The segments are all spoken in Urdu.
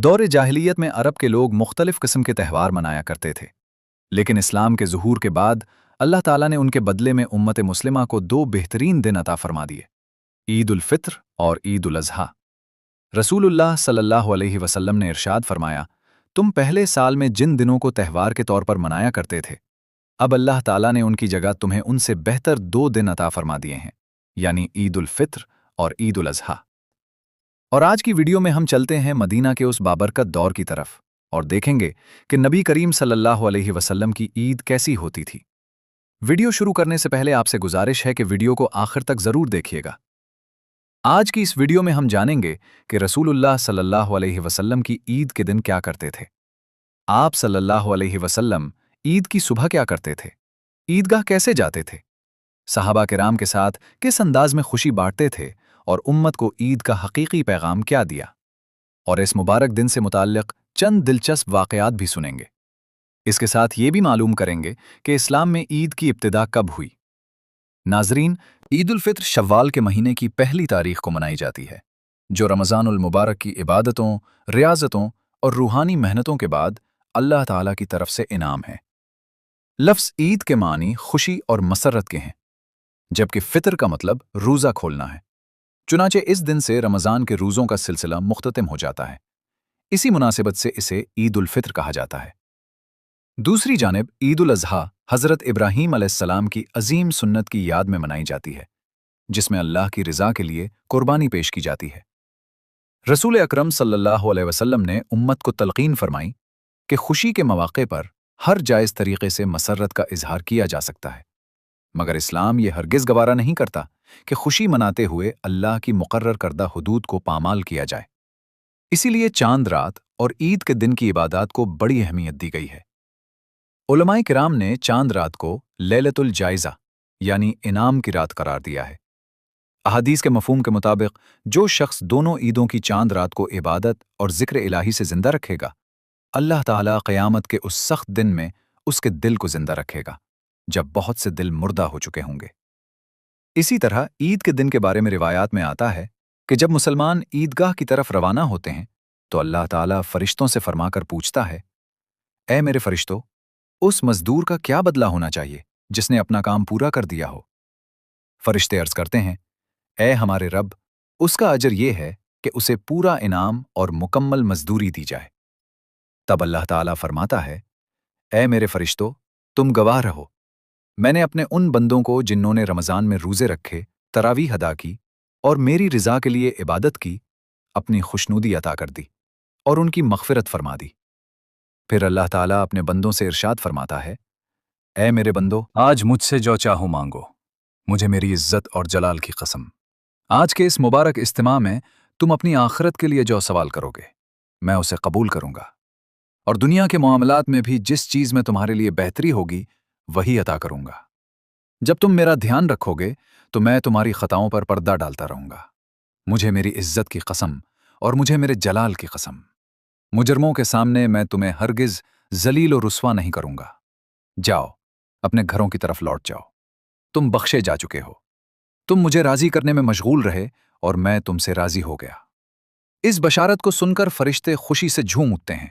دور جاہلیت میں عرب کے لوگ مختلف قسم کے تہوار منایا کرتے تھے، لیکن اسلام کے ظہور کے بعد اللہ تعالیٰ نے ان کے بدلے میں امت مسلمہ کو دو بہترین دن عطا فرما دیے: عید الفطر اور عید الاضحیٰ۔ رسول اللہ صلی اللہ علیہ وسلم نے ارشاد فرمایا، تم پہلے سال میں جن دنوں کو تہوار کے طور پر منایا کرتے تھے، اب اللہ تعالیٰ نے ان کی جگہ تمہیں ان سے بہتر دو دن عطا فرما دیے ہیں، یعنی عید الفطر اور عید الاضحیٰ۔ اور آج کی ویڈیو میں ہم چلتے ہیں مدینہ کے اس بابرکت دور کی طرف اور دیکھیں گے کہ نبی کریم صلی اللہ علیہ وسلم کی عید کیسی ہوتی تھی۔ ویڈیو شروع کرنے سے پہلے آپ سے گزارش ہے کہ ویڈیو کو آخر تک ضرور دیکھیے گا۔ آج کی اس ویڈیو میں ہم جانیں گے کہ رسول اللہ صلی اللہ علیہ وسلم کی عید کے دن کیا کرتے تھے۔ آپ صلی اللہ علیہ وسلم عید کی صبح کیا کرتے تھے، عیدگاہ کیسے جاتے تھے، صحابہ کرام کے ساتھ کس انداز میں خوشی بانٹتے تھے اور امت کو عید کا حقیقی پیغام کیا دیا، اور اس مبارک دن سے متعلق چند دلچسپ واقعات بھی سنیں گے۔ اس کے ساتھ یہ بھی معلوم کریں گے کہ اسلام میں عید کی ابتدا کب ہوئی۔ ناظرین، عید الفطر شوال کے مہینے کی پہلی تاریخ کو منائی جاتی ہے، جو رمضان المبارک کی عبادتوں، ریاضتوں اور روحانی محنتوں کے بعد اللہ تعالیٰ کی طرف سے انعام ہے۔ لفظ عید کے معنی خوشی اور مسرت کے ہیں، جبکہ فطر کا مطلب روزہ کھولنا ہے۔ چنانچہ اس دن سے رمضان کے روزوں کا سلسلہ مختتم ہو جاتا ہے۔ اسی مناسبت سے اسے عید الفطر کہا جاتا ہے۔ دوسری جانب عید الاضحیٰ حضرت ابراہیم علیہ السلام کی عظیم سنت کی یاد میں منائی جاتی ہے، جس میں اللہ کی رضا کے لیے قربانی پیش کی جاتی ہے۔ رسول اکرم صلی اللہ علیہ وسلم نے امت کو تلقین فرمائی کہ خوشی کے مواقع پر ہر جائز طریقے سے مسرت کا اظہار کیا جا سکتا ہے، مگر اسلام یہ ہرگز گوارا نہیں کرتا کہ خوشی مناتے ہوئے اللہ کی مقرر کردہ حدود کو پامال کیا جائے۔ اسی لیے چاند رات اور عید کے دن کی عبادات کو بڑی اہمیت دی گئی ہے۔ علماء کرام نے چاند رات کو لیلۃ الجائزہ یعنی انعام کی رات قرار دیا ہے۔ احادیث کے مفہوم کے مطابق جو شخص دونوں عیدوں کی چاند رات کو عبادت اور ذکر الہی سے زندہ رکھے گا، اللہ تعالیٰ قیامت کے اس سخت دن میں اس کے دل کو زندہ رکھے گا جب بہت سے دل مردہ ہو چکے ہوں گے۔ اسی طرح عید کے دن کے بارے میں روایات میں آتا ہے کہ جب مسلمان عیدگاہ کی طرف روانہ ہوتے ہیں تو اللہ تعالیٰ فرشتوں سے فرما کر پوچھتا ہے، اے میرے فرشتوں، اس مزدور کا کیا بدلہ ہونا چاہیے جس نے اپنا کام پورا کر دیا ہو؟ فرشتے عرض کرتے ہیں، اے ہمارے رب، اس کا اجر یہ ہے کہ اسے پورا انعام اور مکمل مزدوری دی جائے۔ تب اللہ تعالیٰ فرماتا ہے، اے میرے فرشتوں، تم گواہ رہو، میں نے اپنے ان بندوں کو جنہوں نے رمضان میں روزے رکھے، تراویح ادا کی اور میری رضا کے لیے عبادت کی، اپنی خوشنودی عطا کر دی اور ان کی مغفرت فرما دی۔ پھر اللہ تعالیٰ اپنے بندوں سے ارشاد فرماتا ہے، اے میرے بندو، آج مجھ سے جو چاہو مانگو، مجھے میری عزت اور جلال کی قسم، آج کے اس مبارک اجتماع میں تم اپنی آخرت کے لیے جو سوال کرو گے، میں اسے قبول کروں گا، اور دنیا کے معاملات میں بھی جس چیز میں تمہارے لیے بہتری ہوگی وہی عطا کروں گا۔ جب تم میرا دھیان رکھو گے تو میں تمہاری خطاؤں پر پردہ ڈالتا رہوں گا۔ مجھے میری عزت کی قسم اور مجھے میرے جلال کی قسم، مجرموں کے سامنے میں تمہیں ہرگز ذلیل و رسوا نہیں کروں گا۔ جاؤ، اپنے گھروں کی طرف لوٹ جاؤ، تم بخشے جا چکے ہو۔ تم مجھے راضی کرنے میں مشغول رہے اور میں تم سے راضی ہو گیا۔ اس بشارت کو سن کر فرشتے خوشی سے جھوم اٹھتے ہیں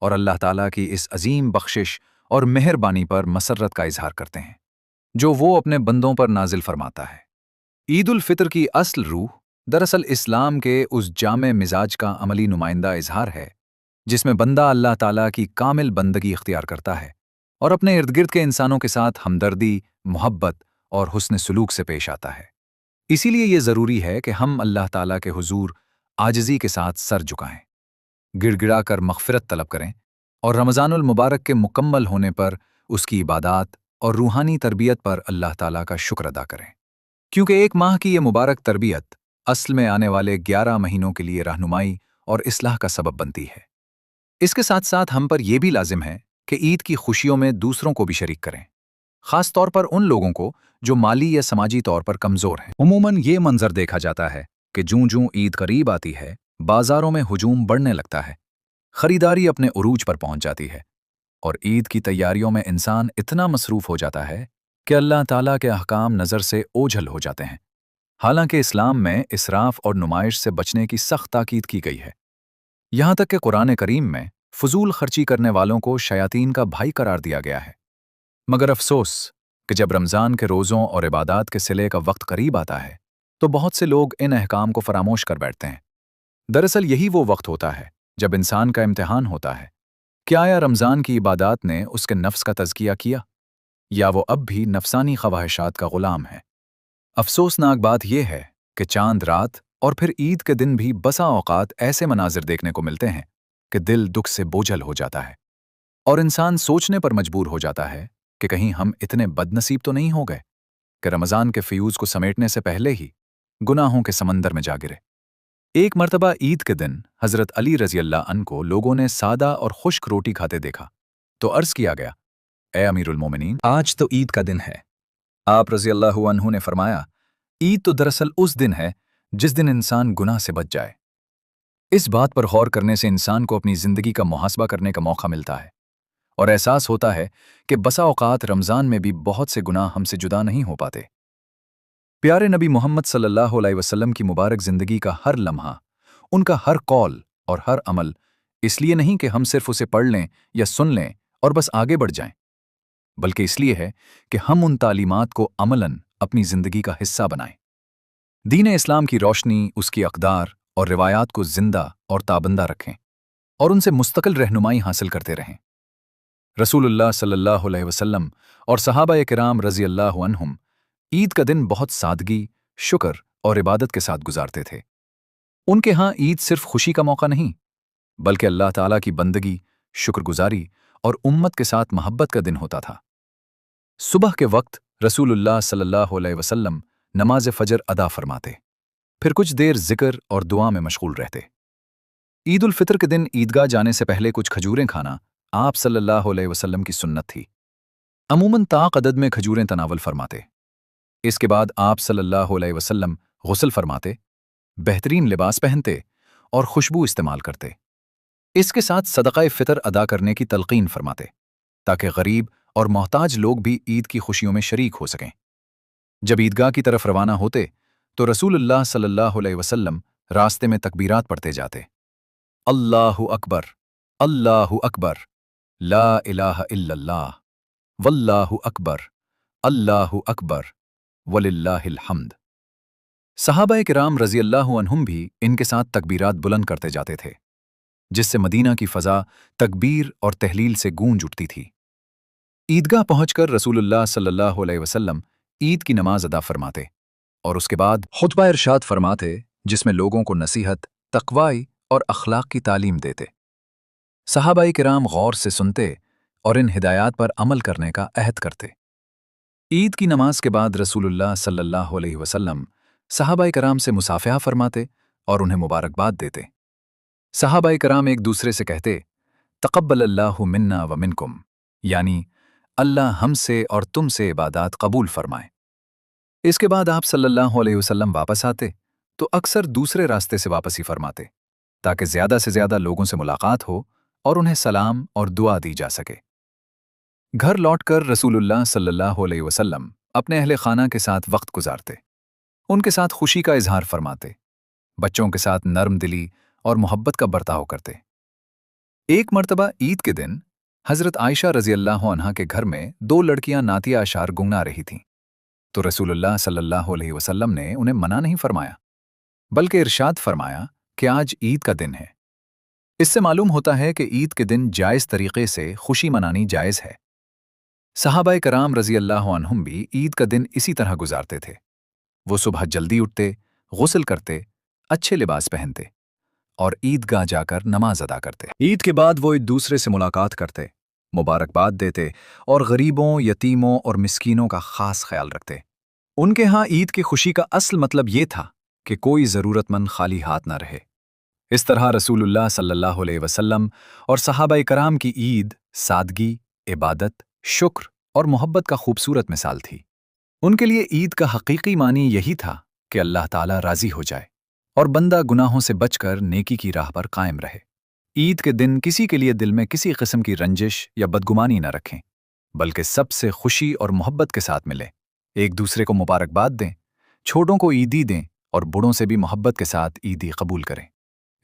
اور اللہ تعالیٰ کی اس عظیم بخشش اور مہربانی پر مسرت کا اظہار کرتے ہیں جو وہ اپنے بندوں پر نازل فرماتا ہے۔ عید الفطر کی اصل روح دراصل اسلام کے اس جامع مزاج کا عملی نمائندہ اظہار ہے جس میں بندہ اللہ تعالیٰ کی کامل بندگی اختیار کرتا ہے اور اپنے ارد گرد کے انسانوں کے ساتھ ہمدردی، محبت اور حسن سلوک سے پیش آتا ہے۔ اسی لیے یہ ضروری ہے کہ ہم اللہ تعالیٰ کے حضور عاجزی کے ساتھ سر جھکائیں، گڑ گڑا کر مغفرت طلب کریں اور رمضان المبارک کے مکمل ہونے پر اس کی عبادات اور روحانی تربیت پر اللہ تعالیٰ کا شکر ادا کریں، کیونکہ ایک ماہ کی یہ مبارک تربیت اصل میں آنے والے 11 مہینوں کے لیے رہنمائی اور اصلاح کا سبب بنتی ہے۔ اس کے ساتھ ساتھ ہم پر یہ بھی لازم ہے کہ عید کی خوشیوں میں دوسروں کو بھی شریک کریں، خاص طور پر ان لوگوں کو جو مالی یا سماجی طور پر کمزور ہیں۔ عموماً یہ منظر دیکھا جاتا ہے کہ جوں جوں عید قریب آتی ہے، بازاروں میں ہجوم بڑھنے لگتا ہے، خریداری اپنے عروج پر پہنچ جاتی ہے، اور عید کی تیاریوں میں انسان اتنا مصروف ہو جاتا ہے کہ اللہ تعالیٰ کے احکام نظر سے اوجھل ہو جاتے ہیں۔ حالانکہ اسلام میں اسراف اور نمائش سے بچنے کی سخت تاکید کی گئی ہے۔ یہاں تک کہ قرآن کریم میں فضول خرچی کرنے والوں کو شیاطین کا بھائی قرار دیا گیا ہے۔ مگر افسوس کہ جب رمضان کے روزوں اور عبادات کے صلے کا وقت قریب آتا ہے تو بہت سے لوگ ان احکام کو فراموش کر بیٹھتے ہیں۔ دراصل یہی وہ وقت ہوتا ہے جب انسان کا امتحان ہوتا ہے کہ آیا رمضان کی عبادات نے اس کے نفس کا تزکیہ کیا یا وہ اب بھی نفسانی خواہشات کا غلام ہے۔ افسوسناک بات یہ ہے کہ چاند رات اور پھر عید کے دن بھی بسا اوقات ایسے مناظر دیکھنے کو ملتے ہیں کہ دل دکھ سے بوجھل ہو جاتا ہے اور انسان سوچنے پر مجبور ہو جاتا ہے کہ کہیں ہم اتنے بد نصیب تو نہیں ہو گئے کہ رمضان کے فیوز کو سمیٹنے سے پہلے ہی گناہوں کے سمندر میں جا گرے۔ ایک مرتبہ عید کے دن حضرت علی رضی اللہ عنہ کو لوگوں نے سادہ اور خشک روٹی کھاتے دیکھا تو عرض کیا گیا، اے امیر المومنین، آج تو عید کا دن ہے۔ آپ رضی اللہ عنہ نے فرمایا، عید تو دراصل اس دن ہے جس دن انسان گناہ سے بچ جائے۔ اس بات پر غور کرنے سے انسان کو اپنی زندگی کا محاسبہ کرنے کا موقع ملتا ہے اور احساس ہوتا ہے کہ بسا اوقات رمضان میں بھی بہت سے گناہ ہم سے جدا نہیں ہو پاتے۔ پیارے نبی محمد صلی اللہ علیہ وسلم کی مبارک زندگی کا ہر لمحہ، ان کا ہر قول اور ہر عمل اس لیے نہیں کہ ہم صرف اسے پڑھ لیں یا سن لیں اور بس آگے بڑھ جائیں، بلکہ اس لیے ہے کہ ہم ان تعلیمات کو عملاً اپنی زندگی کا حصہ بنائیں۔ دین اسلام کی روشنی، اس کی اقدار اور روایات کو زندہ اور تابندہ رکھیں اور ان سے مستقل رہنمائی حاصل کرتے رہیں۔ رسول اللہ صلی اللہ علیہ وسلم اور صحابہ کرام رضی اللہ عنہم عید کا دن بہت سادگی، شکر اور عبادت کے ساتھ گزارتے تھے۔ ان کے ہاں عید صرف خوشی کا موقع نہیں، بلکہ اللہ تعالیٰ کی بندگی، شکر گزاری اور امت کے ساتھ محبت کا دن ہوتا تھا۔ صبح کے وقت رسول اللہ صلی اللہ علیہ وسلم نماز فجر ادا فرماتے، پھر کچھ دیر ذکر اور دعا میں مشغول رہتے۔ عید الفطر کے دن عیدگاہ جانے سے پہلے کچھ کھجوریں کھانا آپ صلی اللہ علیہ وسلم کی سنت تھی۔ عموماً طاق عدد میں کھجوریں تناول فرماتے۔ اس کے بعد آپ صلی اللہ علیہ وسلم غسل فرماتے، بہترین لباس پہنتے اور خوشبو استعمال کرتے۔ اس کے ساتھ صدقہ فطر ادا کرنے کی تلقین فرماتے تاکہ غریب اور محتاج لوگ بھی عید کی خوشیوں میں شریک ہو سکیں۔ جب عیدگاہ کی طرف روانہ ہوتے تو رسول اللہ صلی اللہ علیہ وسلم راستے میں تکبیرات پڑھتے جاتے، اللہ اکبر، اللہ اکبر، لا الہ الا اللہ، واللہ اکبر، اللہ اکبر، وللہ الحمد۔ صحابہ کرام رضی اللہ عنہم بھی ان کے ساتھ تکبیرات بلند کرتے جاتے تھے، جس سے مدینہ کی فضا تکبیر اور تحلیل سے گونج اٹھتی تھی۔ عیدگاہ پہنچ کر رسول اللہ صلی اللہ علیہ وسلم عید کی نماز ادا فرماتے اور اس کے بعد خطبہ ارشاد فرماتے، جس میں لوگوں کو نصیحت، تقوی اور اخلاق کی تعلیم دیتے۔ صحابہ کرام غور سے سنتے اور ان ہدایات پر عمل کرنے کا عہد کرتے۔ عید کی نماز کے بعد رسول اللہ صلی اللہ علیہ وسلم صحابہ کرام سے مصافحہ فرماتے اور انہیں مبارکباد دیتے۔ صحابہ کرام ایک دوسرے سے کہتے، تقبل اللہ منا و منکم، یعنی اللہ ہم سے اور تم سے عبادات قبول فرمائے۔ اس کے بعد آپ صلی اللہ علیہ وسلم واپس آتے تو اکثر دوسرے راستے سے واپس ہی فرماتے تاکہ زیادہ سے زیادہ لوگوں سے ملاقات ہو اور انہیں سلام اور دعا دی جا سکے۔ گھر لوٹ کر رسول اللہ صلی اللہ علیہ وسلم اپنے اہل خانہ کے ساتھ وقت گزارتے، ان کے ساتھ خوشی کا اظہار فرماتے، بچوں کے ساتھ نرم دلی اور محبت کا برتاؤ کرتے۔ ایک مرتبہ عید کے دن حضرت عائشہ رضی اللہ عنہا کے گھر میں دو لڑکیاں نعتیہ اشعار گنگنا رہی تھیں تو رسول اللہ صلی اللہ علیہ وسلم نے انہیں منع نہیں فرمایا، بلکہ ارشاد فرمایا کہ آج عید کا دن ہے۔ اس سے معلوم ہوتا ہے کہ عید کے دن جائز طریقے سے خوشی منانی جائز ہے۔ صحابہ کرام رضی اللہ عنہم بھی عید کا دن اسی طرح گزارتے تھے۔ وہ صبح جلدی اٹھتے، غسل کرتے، اچھے لباس پہنتے اور عیدگاہ جا کر نماز ادا کرتے۔ عید کے بعد وہ ایک دوسرے سے ملاقات کرتے، مبارکباد دیتے اور غریبوں، یتیموں اور مسکینوں کا خاص خیال رکھتے۔ ان کے ہاں عید کی خوشی کا اصل مطلب یہ تھا کہ کوئی ضرورت مند خالی ہاتھ نہ رہے۔ اس طرح رسول اللہ صلی اللہ علیہ وسلم اور صحابہ کرام کی عید سادگی، عبادت، شکر اور محبت کا خوبصورت مثال تھی۔ ان کے لیے عید کا حقیقی معنی یہی تھا کہ اللہ تعالیٰ راضی ہو جائے اور بندہ گناہوں سے بچ کر نیکی کی راہ پر قائم رہے۔ عید کے دن کسی کے لیے دل میں کسی قسم کی رنجش یا بدگمانی نہ رکھیں، بلکہ سب سے خوشی اور محبت کے ساتھ ملیں، ایک دوسرے کو مبارکباد دیں، چھوٹوں کو عیدی دیں اور بڑوں سے بھی محبت کے ساتھ عیدی قبول کریں۔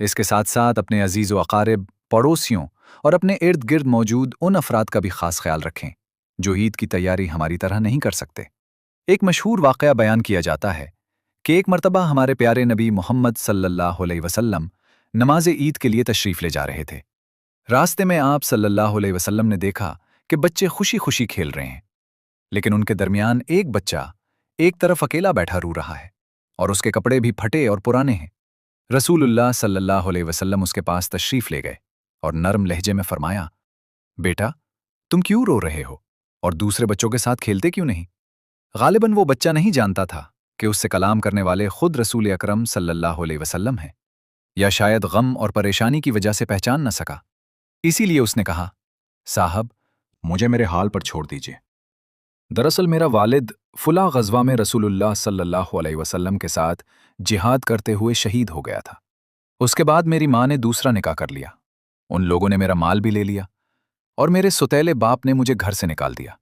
اس کے ساتھ ساتھ اپنے عزیز و اقارب، پڑوسیوں اور اپنے ارد گرد موجود ان افراد کا بھی خاص خیال رکھیں جو عید کی تیاری ہماری طرح نہیں کر سکتے۔ ایک مشہور واقعہ بیان کیا جاتا ہے کہ ایک مرتبہ ہمارے پیارے نبی محمد صلی اللہ علیہ وسلم نماز عید کے لیے تشریف لے جا رہے تھے۔ راستے میں آپ صلی اللہ علیہ وسلم نے دیکھا کہ بچے خوشی خوشی کھیل رہے ہیں، لیکن ان کے درمیان ایک بچہ ایک طرف اکیلا بیٹھا رو رہا ہے اور اس کے کپڑے بھی پھٹے اور پرانے ہیں۔ رسول اللہ صلی اللہ علیہ وسلم اس کے پاس تشریف لے گئے اور نرم لہجے میں فرمایا، بیٹا، تم کیوں رو رہے ہو اور دوسرے بچوں کے ساتھ کھیلتے کیوں نہیں؟ غالباً وہ بچہ نہیں جانتا تھا کہ اس سے کلام کرنے والے خود رسول اکرم صلی اللہ علیہ وسلم ہیں، یا شاید غم اور پریشانی کی وجہ سے پہچان نہ سکا۔ اسی لیے اس نے کہا، صاحب، مجھے میرے حال پر چھوڑ دیجیے۔ دراصل میرا والد فلاں غزوہ میں رسول اللہ صلی اللہ علیہ وسلم کے ساتھ جہاد کرتے ہوئے شہید ہو گیا تھا۔ اس کے بعد میری ماں نے دوسرا نکاح کر لیا، ان لوگوں نے میرا مال بھی لے لیا اور میرے سوتیلے باپ نے مجھے گھر سے نکال دیا۔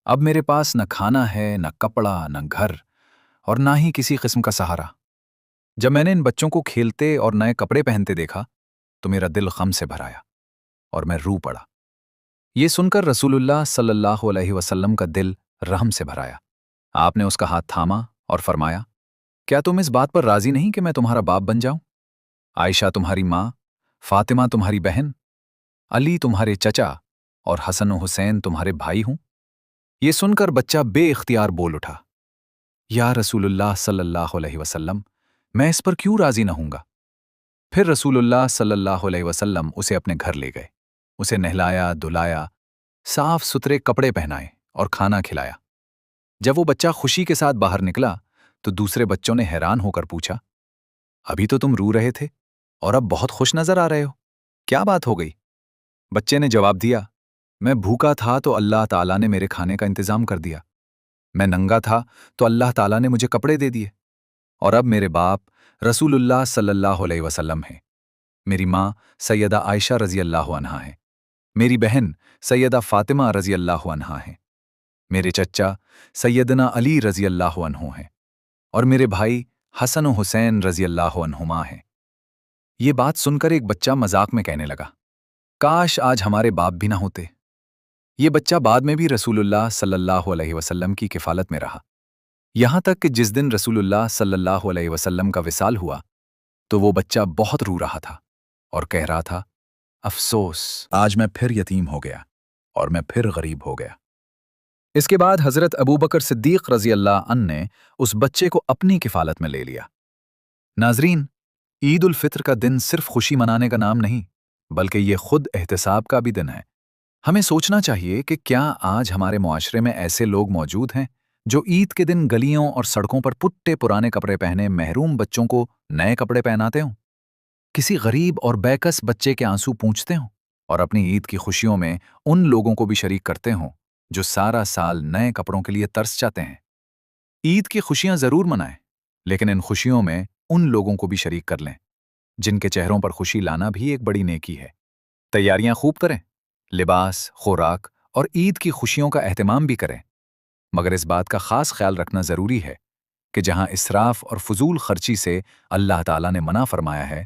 اب میرے پاس نہ کھانا ہے، نہ کپڑا، نہ گھر، اور نہ ہی کسی قسم کا سہارا۔ جب میں نے ان بچوں کو کھیلتے اور نئے کپڑے پہنتے دیکھا تو میرا دل غم سے بھر آیا اور میں رو پڑا۔ یہ سن کر رسول اللہ صلی اللہ علیہ وسلم کا دل رحم سے بھر آیا۔ آپ نے اس کا ہاتھ تھاما اور فرمایا، کیا تم اس بات پر راضی نہیں کہ میں تمہارا باپ بن جاؤں؟ عائشہ تمہاری ماں، فاطمہ تمہاری بہن، علی تمہارے چچا اور حسن و حسین تمہارے بھائی ہوں؟ یہ سن کر بچہ بے اختیار بول اٹھا، یا رسول اللہ صلی اللہ علیہ وسلم، میں اس پر کیوں راضی نہ ہوں گا؟ پھر رسول اللہ صلی اللہ علیہ وسلم اسے اپنے گھر لے گئے، اسے نہلایا، دھلایا، صاف ستھرے کپڑے پہنائے اور کھانا کھلایا۔ جب وہ بچہ خوشی کے ساتھ باہر نکلا تو دوسرے بچوں نے حیران ہو کر پوچھا، ابھی تو تم رو رہے تھے اور اب بہت خوش نظر آ رہے ہو، کیا بات ہو گئی؟ بچے نے جواب دیا، میں بھوکا تھا تو اللہ تعالیٰ نے میرے کھانے کا انتظام کر دیا، میں ننگا تھا تو اللہ تعالیٰ نے مجھے کپڑے دے دیے، اور اب میرے باپ رسول اللہ صلی اللہ علیہ وسلم ہیں، میری ماں سیدہ عائشہ رضی اللہ عنہا ہیں، میری بہن سیدہ فاطمہ رضی اللہ عنہا ہیں، میرے چچا سیدنا علی رضی اللہ عنہ ہیں، اور میرے بھائی حسن و حسین رضی اللہ عنہما ہیں۔ یہ بات سن کر ایک بچہ مذاق میں کہنے لگا، کاش آج ہمارے باپ بھی نہ ہوتے۔ یہ بچہ بعد میں بھی رسول اللہ صلی اللہ علیہ وسلم کی کفالت میں رہا، یہاں تک کہ جس دن رسول اللہ صلی اللہ علیہ وسلم کا وصال ہوا تو وہ بچہ بہت رو رہا تھا اور کہہ رہا تھا، افسوس، آج میں پھر یتیم ہو گیا اور میں پھر غریب ہو گیا۔ اس کے بعد حضرت ابو بکر صدیق رضی اللہ عنہ نے اس بچے کو اپنی کفالت میں لے لیا۔ ناظرین، عید الفطر کا دن صرف خوشی منانے کا نام نہیں، بلکہ یہ خود احتساب کا بھی دن ہے۔ ہمیں سوچنا چاہیے کہ کیا آج ہمارے معاشرے میں ایسے لوگ موجود ہیں جو عید کے دن گلیوں اور سڑکوں پر پٹے پرانے کپڑے پہنے محروم بچوں کو نئے کپڑے پہناتے ہوں، کسی غریب اور بیکس بچے کے آنسو پونچھتے ہوں، اور اپنی عید کی خوشیوں میں ان لوگوں کو بھی شریک کرتے ہوں جو سارا سال نئے کپڑوں کے لیے ترس جاتے ہیں۔ عید کی خوشیاں ضرور منائیں، لیکن ان خوشیوں میں ان لوگوں کو بھی شریک کر لیں جن کے چہروں پر خوشی لانا بھی ایک بڑی نیکی ہے۔ تیاریاں خوب کریں، لباس، خوراک اور عید کی خوشیوں کا اہتمام بھی کریں، مگر اس بات کا خاص خیال رکھنا ضروری ہے کہ جہاں اسراف اور فضول خرچی سے اللہ تعالیٰ نے منع فرمایا ہے،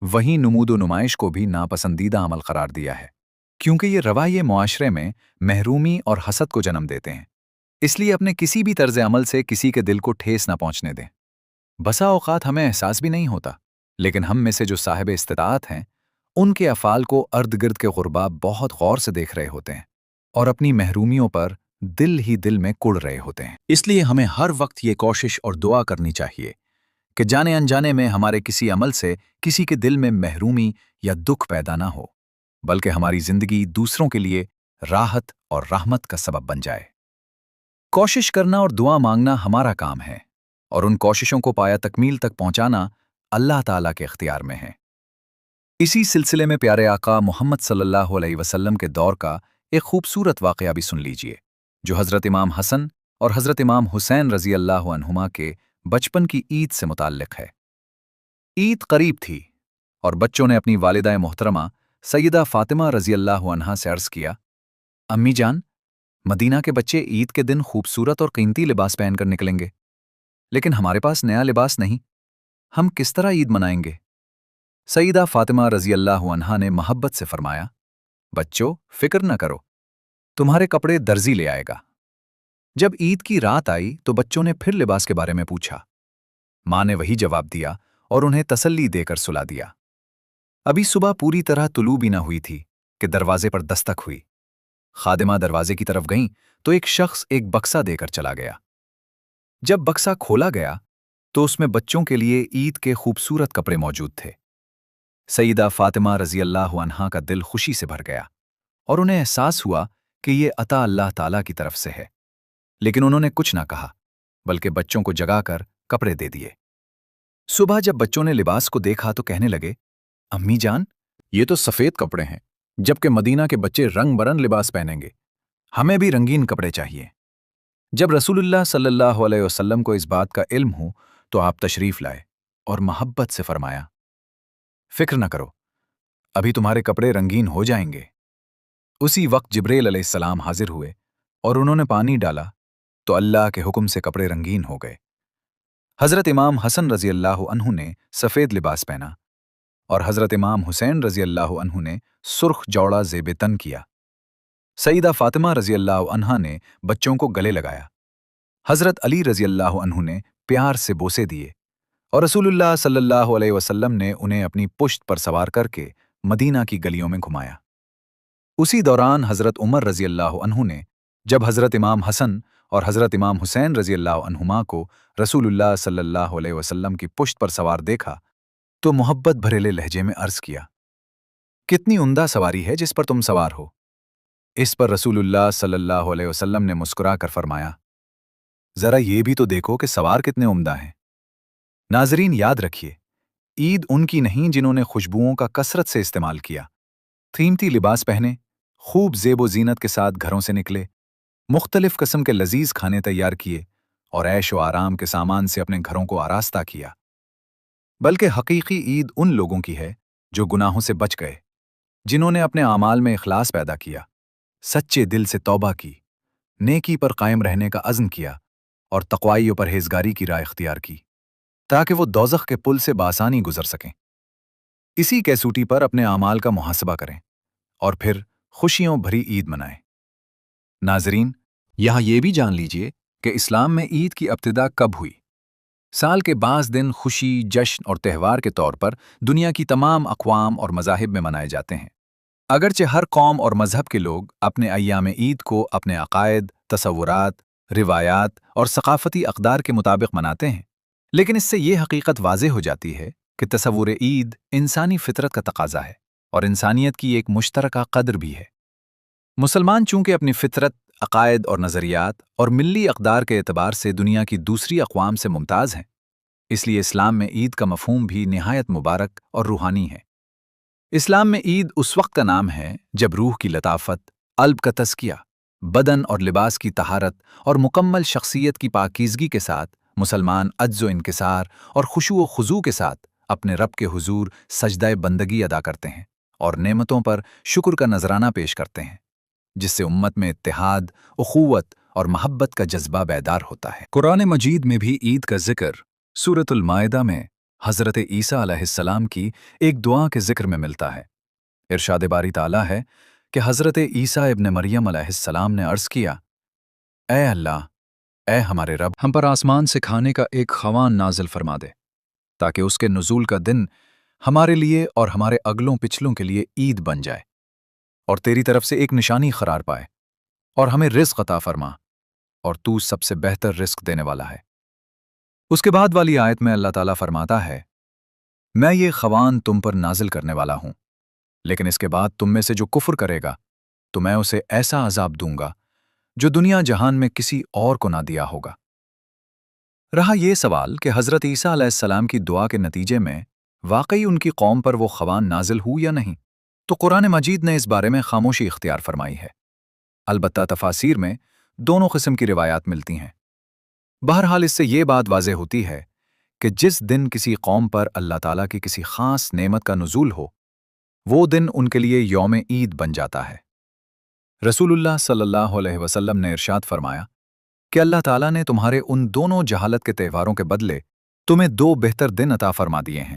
وہیں نمود و نمائش کو بھی ناپسندیدہ عمل قرار دیا ہے، کیونکہ یہ روایے معاشرے میں محرومی اور حسد کو جنم دیتے ہیں۔ اس لیے اپنے کسی بھی طرز عمل سے کسی کے دل کو ٹھیس نہ پہنچنے دیں۔ بسا اوقات ہمیں احساس بھی نہیں ہوتا، لیکن ہم میں سے جو صاحب استطاعت ہیں، ان کے افعال کو ارد گرد کے غربا بہت غور سے دیکھ رہے ہوتے ہیں اور اپنی محرومیوں پر دل ہی دل میں کڑ رہے ہوتے ہیں۔ اس لیے ہمیں ہر وقت یہ کوشش اور دعا کرنی چاہیے کہ جانے انجانے میں ہمارے کسی عمل سے کسی کے دل میں محرومی یا دکھ پیدا نہ ہو، بلکہ ہماری زندگی دوسروں کے لیے راحت اور رحمت کا سبب بن جائے۔ کوشش کرنا اور دعا مانگنا ہمارا کام ہے، اور ان کوششوں کو پایا تکمیل تک پہنچانا اللہ تعالیٰ کے اختیار میں ہے۔ اسی سلسلے میں پیارے آقا محمد صلی اللہ علیہ وسلم کے دور کا ایک خوبصورت واقعہ بھی سن لیجئے، جو حضرت امام حسن اور حضرت امام حسین رضی اللہ عنہما کے بچپن کی عید سے متعلق ہے۔ عید قریب تھی اور بچوں نے اپنی والدہ محترمہ سیدہ فاطمہ رضی اللہ عنہا سے عرض کیا، امی جان، مدینہ کے بچے عید کے دن خوبصورت اور قیمتی لباس پہن کر نکلیں گے، لیکن ہمارے پاس نیا لباس نہیں، ہم کس طرح عید منائیں گے؟ سیدہ فاطمہ رضی اللہ عنہا نے محبت سے فرمایا، بچوں فکر نہ کرو، تمہارے کپڑے درزی لے آئے گا۔ جب عید کی رات آئی تو بچوں نے پھر لباس کے بارے میں پوچھا۔ ماں نے وہی جواب دیا اور انہیں تسلی دے کر سلا دیا۔ ابھی صبح پوری طرح طلوع بھی نہ ہوئی تھی کہ دروازے پر دستک ہوئی۔ خادمہ دروازے کی طرف گئیں تو ایک شخص ایک بکسا دے کر چلا گیا۔ جب بکسا کھولا گیا تو اس میں بچوں کے لیے عید کے خوبصورت کپڑے موجود تھے۔ سیدہ فاطمہ رضی اللہ عنہا کا دل خوشی سے بھر گیا اور انہیں احساس ہوا کہ یہ عطا اللہ تعالیٰ کی طرف سے ہے، لیکن انہوں نے کچھ نہ کہا بلکہ بچوں کو جگا کر کپڑے دے دیے۔ صبح جب بچوں نے لباس کو دیکھا تو کہنے لگے، امی جان، یہ تو سفید کپڑے ہیں، جبکہ مدینہ کے بچے رنگ برنگ لباس پہنیں گے، ہمیں بھی رنگین کپڑے چاہیے۔ جب رسول اللہ صلی اللہ علیہ وسلم کو اس بات کا علم ہو تو آپ تشریف لائے اور محبت سے فرمایا، فکر نہ کرو، ابھی تمہارے کپڑے رنگین ہو جائیں گے۔ اسی وقت جبریل علیہ السلام حاضر ہوئے اور انہوں نے پانی ڈالا تو اللہ کے حکم سے کپڑے رنگین ہو گئے۔ حضرت امام حسن رضی اللہ عنہ نے سفید لباس پہنا اور حضرت امام حسین رضی اللہ عنہ نے سرخ جوڑا زیب تن کیا۔ سیدہ فاطمہ رضی اللہ عنہا نے بچوں کو گلے لگایا۔ حضرت علی رضی اللہ عنہ نے پیار سے بوسے دیے اور رسول اللہ صلی اللہ علیہ وسلم نے انہیں اپنی پشت پر سوار کر کے مدینہ کی گلیوں میں گھمایا۔ اسی دوران حضرت عمر رضی اللہ عنہ نے جب حضرت امام حسن اور حضرت امام حسین رضی اللہ عنہما کو رسول اللہ صلی اللہ علیہ وسلم کی پشت پر سوار دیکھا تو محبت بھرے لہجے میں عرض کیا، کتنی عمدہ سواری ہے جس پر تم سوار ہو۔ اس پر رسول اللہ صلی اللہ علیہ وسلم نے مسکرا کر فرمایا، ذرا یہ بھی تو دیکھو کہ سوار کتنے عمدہ ہیں۔ ناظرین یاد رکھیے، عید ان کی نہیں جنہوں نے خوشبوؤں کا کثرت سے استعمال کیا، قیمتی لباس پہنے، خوب زیب و زینت کے ساتھ گھروں سے نکلے، مختلف قسم کے لذیذ کھانے تیار کیے اور عیش و آرام کے سامان سے اپنے گھروں کو آراستہ کیا۔ بلکہ حقیقی عید ان لوگوں کی ہے جو گناہوں سے بچ گئے، جنہوں نے اپنے اعمال میں اخلاص پیدا کیا، سچے دل سے توبہ کی، نیکی پر قائم رہنے کا عزم کیا اور تقوائی و پرہیزگاری کی راہ اختیار کی، تاکہ وہ دوزخ کے پل سے بآسانی گزر سکیں۔ اسی کیسوٹی پر اپنے اعمال کا محاسبہ کریں اور پھر خوشیوں بھری عید منائیں۔ ناظرین، یہاں یہ بھی جان لیجئے کہ اسلام میں عید کی ابتدا کب ہوئی۔ سال کے بعض دن خوشی، جشن اور تہوار کے طور پر دنیا کی تمام اقوام اور مذاہب میں منائے جاتے ہیں۔ اگرچہ ہر قوم اور مذہب کے لوگ اپنے ایام عید کو اپنے عقائد، تصورات، روایات اور ثقافتی اقدار کے مطابق مناتے ہیں، لیکن اس سے یہ حقیقت واضح ہو جاتی ہے کہ تصور عید انسانی فطرت کا تقاضا ہے اور انسانیت کی ایک مشترکہ قدر بھی ہے۔ مسلمان چونکہ اپنی فطرت، عقائد اور نظریات اور ملی اقدار کے اعتبار سے دنیا کی دوسری اقوام سے ممتاز ہیں، اس لیے اسلام میں عید کا مفہوم بھی نہایت مبارک اور روحانی ہے۔ اسلام میں عید اس وقت کا نام ہے جب روح کی لطافت، قلب کا تزکیہ، بدن اور لباس کی طہارت اور مکمل شخصیت کی پاکیزگی کے ساتھ مسلمان عجز و انکسار اور خشوع و خضوع کے ساتھ اپنے رب کے حضور سجدہ بندگی ادا کرتے ہیں اور نعمتوں پر شکر کا نذرانہ پیش کرتے ہیں، جس سے امت میں اتحاد، اخوت اور محبت کا جذبہ بیدار ہوتا ہے۔ قرآن مجید میں بھی عید کا ذکر سورۃ المائدہ میں حضرت عیسیٰ علیہ السلام کی ایک دعا کے ذکر میں ملتا ہے۔ ارشاد باری تعالیٰ ہے کہ حضرت عیسیٰ ابن مریم علیہ السلام نے عرض کیا، اے اللہ، اے ہمارے رب، ہم پر آسمان سے کھانے کا ایک خوان نازل فرما دے تاکہ اس کے نزول کا دن ہمارے لیے اور ہمارے اگلوں پچھلوں کے لیے عید بن جائے اور تیری طرف سے ایک نشانی قرار پائے، اور ہمیں رزق عطا فرما، اور تو سب سے بہتر رزق دینے والا ہے۔ اس کے بعد والی آیت میں اللہ تعالیٰ فرماتا ہے، میں یہ خوان تم پر نازل کرنے والا ہوں، لیکن اس کے بعد تم میں سے جو کفر کرے گا تو میں اسے ایسا عذاب دوں گا جو دنیا جہان میں کسی اور کو نہ دیا ہوگا۔ رہا یہ سوال کہ حضرت عیسیٰ علیہ السلام کی دعا کے نتیجے میں واقعی ان کی قوم پر وہ خوان نازل ہو یا نہیں، تو قرآن مجید نے اس بارے میں خاموشی اختیار فرمائی ہے۔ البتہ تفاسیر میں دونوں قسم کی روایات ملتی ہیں۔ بہرحال اس سے یہ بات واضح ہوتی ہے کہ جس دن کسی قوم پر اللہ تعالیٰ کی کسی خاص نعمت کا نزول ہو، وہ دن ان کے لیے یوم عید بن جاتا ہے۔ رسول اللہ صلی اللہ علیہ وسلم نے ارشاد فرمایا کہ اللہ تعالیٰ نے تمہارے ان دونوں جہالت کے تہواروں کے بدلے تمہیں دو بہتر دن عطا فرما دیے ہیں۔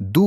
2